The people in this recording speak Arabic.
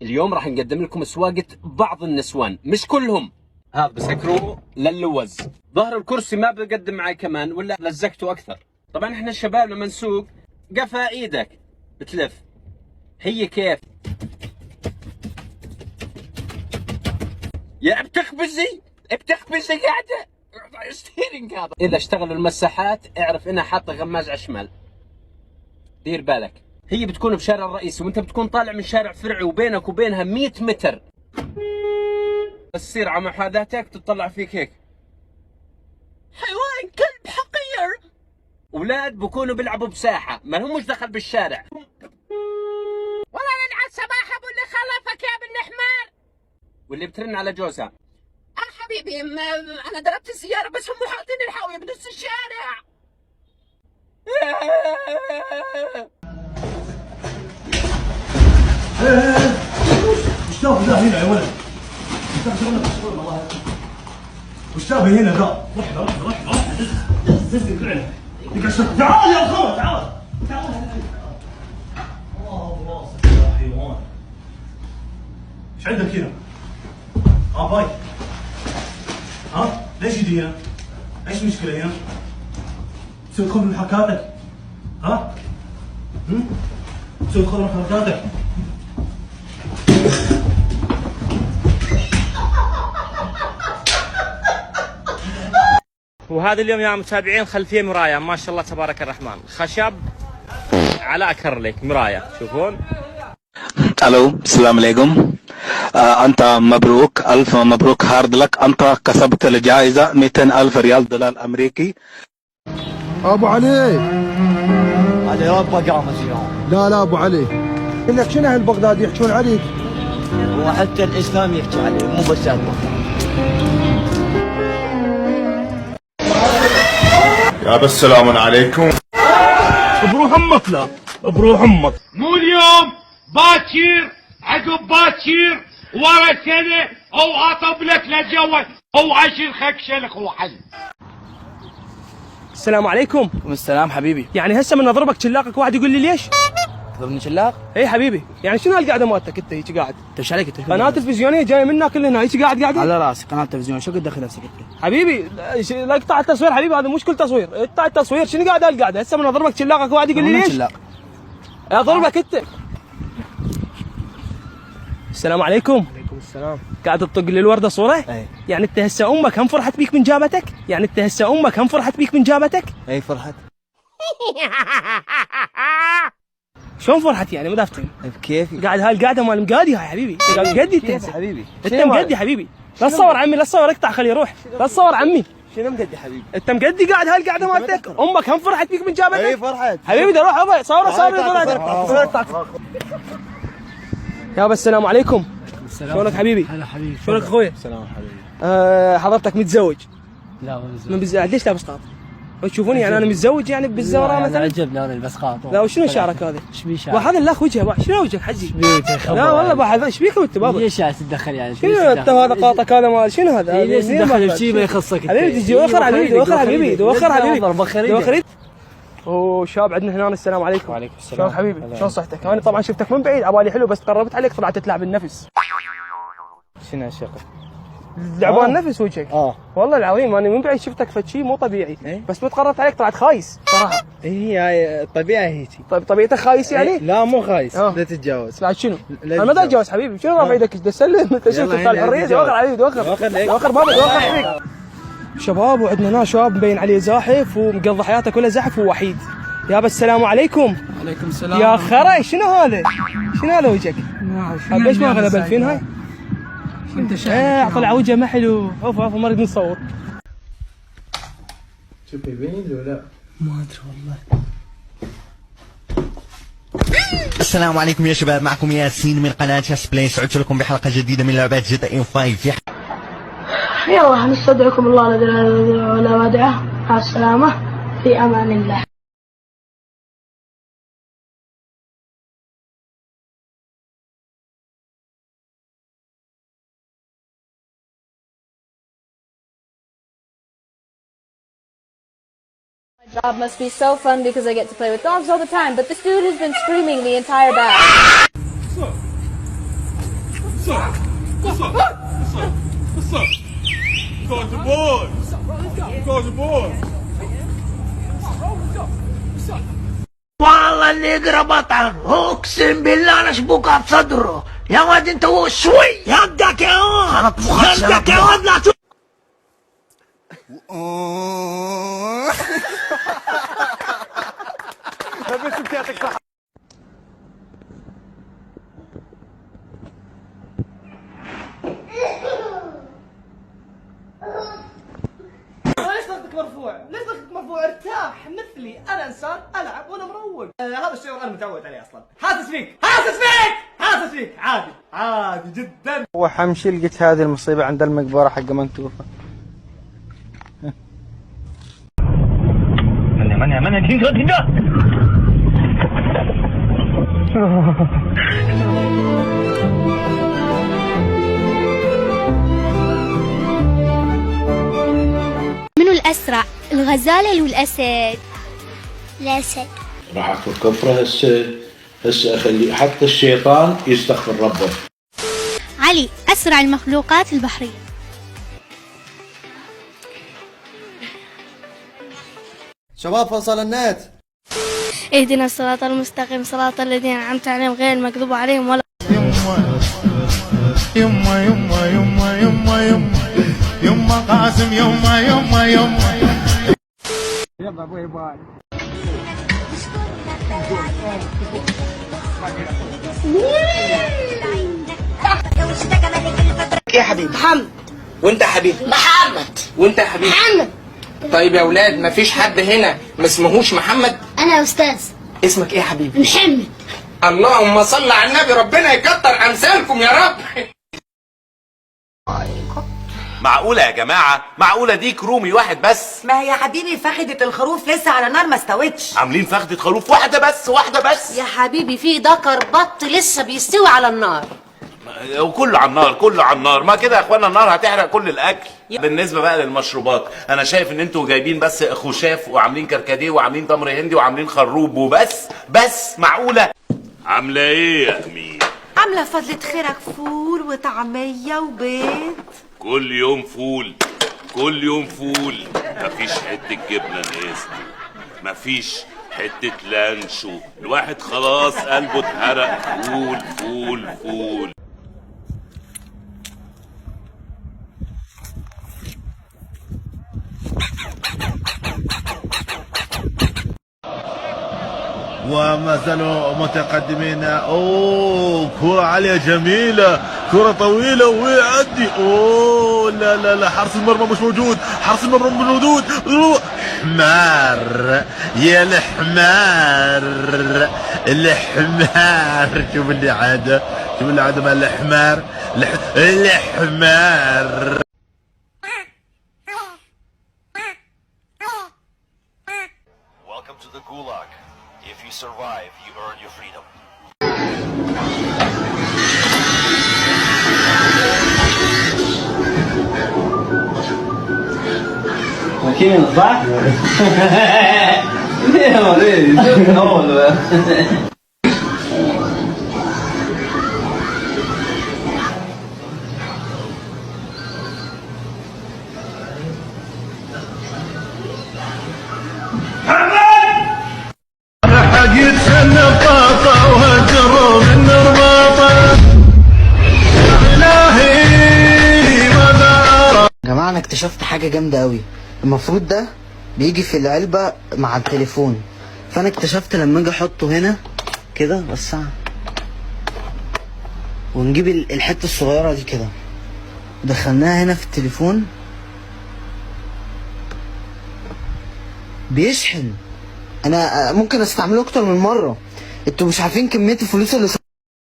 اليوم راح نقدم لكم سواقة بعض النسوان، مش كلهم. هذا بسكروه للوز. ظهر الكرسي ما بقدم معي كمان ولا لزقته اكثر. طبعا احنا الشباب لما نسوق قفا ايدك بتلف. هي كيف؟ يا بتخبزي قاعدة ستيرنج. هذا اذا اشتغلوا المساحات اعرف انها حاطة غماز على الشمال. دير بالك، هي بتكون بشارع الرئيسي وانت بتكون طالع من شارع فرعي وبينك وبينها 100 متر. بس تصير على محاذاتك تطلع فيك هيك حيوان كلب حقير. اولاد بكونوا بيلعبوا بساحة ما لهمش دخل بالشارع. والله نلعب سباحة ابو اللي خلفك يا ابن الحمار. واللي بترن على جوزها حبيبي انا ضربت السيارة بس هم حاطين الحاوية بنص الشارع. وش تابي ذا هنا يا ولد؟ وش تابي هنا ذا؟ روح دز فعلا. تعال يا اخوان تعال. الله براسك يا حيوان. ايش عندك هنا؟ باي. ليش يجي هنا؟ ايش المشكلة هنا؟ تسوي خوف من حركاتك؟ تسوي خوف من حركاتك؟ وهذا اليوم يا متابعين خلفيه مراية ما شاء الله تبارك الرحمن، خشب على أكرليك مراية تشوفون. الو السلام عليكم. انت مبروك، الف مبروك، هارد لك، انت كسبت الجائزة 200,000 ريال دولار امريكي. ابو علي علي ربك قامت اليوم. لا ابو علي يقول لك شنو اهل بغداد يحكون عليك. وحتى الاسلام يحكي علي مو بس اهل بغداد. يا بس سلام عليكم. بروح امك. لا بروح امك. مو اليوم باكر عقب باكر ورا سنه او اطبلك للجوز او عشر خكشلك وحل. السلام عليكم. وعليكم السلام حبيبي. يعني هسه من اضربك شلاقك واحد يقول لي ليش؟ تضربني شلاق؟ اي حبيبي، يعني شنو هالقعده مالتك انت هيك قاعد؟ انت ايش عليك انت؟ قناه تلفزيونيه جايه منا كلنا هيك قاعد على راسي قناه تلفزيون، شو قد دخل نفسك انت؟ حبيبي لا اقطع التصوير حبيبي، هذا مشكل تصوير، اقطع التصوير. شنو قاعد هالقعده؟ هسه من اضربك شلاقك واحد يقول لي ليش؟ شلاق اضربك انت. السلام عليكم. وعليكم السلام. قاعد تطق لي الورده صوره؟ اي. يعني انت هسه امك هم فرحت بيك من جابتك؟ اي فرحت. شلون فرحت يعني؟ ما دافتني بكيفي. قاعد هالقعده مال مقادي هاي حبيبي. انت مقدي انت كيف حبيبي؟ انت مقدي حبيبي. لا تصور عمي، لا تصور، اقطع خليه يروح. لا تصور عمي. شنو مقدي حبيبي؟ انت مقدي قاعد هالقعده مالتك؟ امك هم فرحت بيك من جابتك؟ اي فرحت حبيبي بدي اروح ابا صور يابا. السلام عليكم. شلونك حبيبي؟ هلا حبيبي. شلونك اخوي؟ السلام حبيبي. حضرتك متزوج؟ لا من ليش لابس قاط؟ تشوفوني يعني انا متزوج يعني بالزوره مثلا؟ عجبني انا البس قاط. لا وشنو شعرك هذا؟ ايش بيه شعرك؟ وهذا الاخ وجهه شنو وجهك حجي؟ بيك لا والله بحذ ايش بيك انت بابا؟ ليش تتدخل يعني؟ شنو انت هذا قاطك هذا مال شنو هذا؟ ليش تدخل بشيء ما يخصك؟ حبيبي تجي وخر حبيبي دوخر حبيبي دوخر حبيبي. وشاب عندنا هنا. السلام عليكم. وعليكم السلام. شلونك حبيبي؟ شلون صحتك؟ انا طبعا شفتك من بعيد عبالي حلو بس قربت عليك طلعت تلعب النفس. شنو هالشغل؟ لعبان نفس وجهك. والله العظيم انا من بعيد شفتك فشي مو طبيعي. بس متقربت عليك طلعت خايس صراحه. هي الطبيعه هيك. طيب طبيعتك خايس يعني؟ لا مو خايس. لا تتجاوز. بعد شنو؟ انا ما اتجاوز حبيبي. شنو رافع ايدك؟ تسلم انت شفت الحريه. دوخر حبيبي دوخر بابا دوخر فيك. شباب وعندنا هنا شباب مبين عليه زاحف ومقضي حياته كلها زحف ووحيد. يابا السلام عليكم. وعليكم السلام. يا خرا شنو هذا؟ شنو هذا وجهك؟ ليش ما اخذ بالفين هاي؟ انت شايف؟ طلع وجهه ما حلو. عوف ما نريد نصور. شوف يبين لو لا؟ ما ادري والله. السلام عليكم يا شباب، معكم ياسين من قناة ياس بلاي. سعدت لكم بحلقة جديدة من لعبات جي تي اي 5. يلا نستودعكم الله ولا ودعه. مع السلامة في أمان الله. My job must be so fun because I get to play with dogs all the time, but this dude has been screaming the entire battle. والله اللي يقرا بطل اقسم بالله انا شبوكها بصدره يا واد انت شوي يدك يا واد يدك يا واد لا ليش ضغطك مرفوع؟ ليش ضغطك مرفوع؟ ارتاح مثلي، انا انسان العب وانا مروق. هذا الشيء انا متعود عليه اصلا. حاسس فيك، حاسس فيك، حاسس فيك، عادي، عادي جدا. وحمشي لقيت هذه المصيبة عند المقبرة حق منتوفة. من تنجو منو الأسرع؟ الغزالة ولا الأسد؟ الأسد. راح اكل كفره هسه اخلي حتى الشيطان يستغفر ربه. علي، أسرع المخلوقات البحرية. شباب فصل النت. اهدنا الصراط المستقيم صراط الذين أنعمت عليهم غير المغضوب عليهم ولا يما قاسم يما يلا باي باي. يا حبيبي محمد. وانت يا حبيبي محمد. وانت يا حبيبي محمد. طيب يا اولاد مفيش حد هنا ما اسمهوش محمد؟ أنا أستاذ. اسمك ايه يا حبيبي؟ محمد. اللهم صل على النبي، ربنا يكتر امثالكم يا رب. معقولة يا جماعة؟ معقولة ديك رومي واحد بس؟ ما هي يا حبيبي فخدة الخروف لسه على نار ما استوتش. عاملين فخدة خروف واحدة بس، واحدة بس يا حبيبي في دكر بط لسه بيستوي على النار. وكله على النار، كله على النار. ما كده يا اخوانا النار هتحرق كل الاكل. بالنسبة بقى للمشروبات، انا شايف ان انتوا جايبين بس خشاف وعاملين كركديه وعاملين تمر هندي وعاملين خروب وبس. بس معقولة؟ عاملة ايه يا امين؟ عاملة فضلة خيرك فول وطعمية وبيض. كل يوم فول، كل يوم فول. مفيش حتة جبنة ناقصة، مفيش حتة لانشو. الواحد خلاص قلبه اتحرق. فول فول فول. وما زالوا متقدمين. اوه كرة عالية جميلة، كرة طويلة ويعدي. اوه لا لا لا، حارس المرمى مش موجود، حارس المرمى مش موجود. حمار يا الحمار، الحمار. شوف اللي عاده، شوف اللي عاده مع الحمار، الحمار. Welcome to the Gulag. If you survive, you earn your freedom. ماكينة صح؟ حقيت النفاطة وهجروا من رباطة. إلهي ماذا أرى. يا جماعة أنا اكتشفت حاجة جامدة أوي. المفروض ده بيجي في العلبة مع التليفون، فأنا اكتشفت لما أجي أحطه هنا كده وسع ونجيب الحتة الصغيرة دي كده دخلناها هنا في التليفون بيشحن. أنا ممكن أستعمله أكتر من مرة. انتوا مش عارفين كمية الفلوس اللي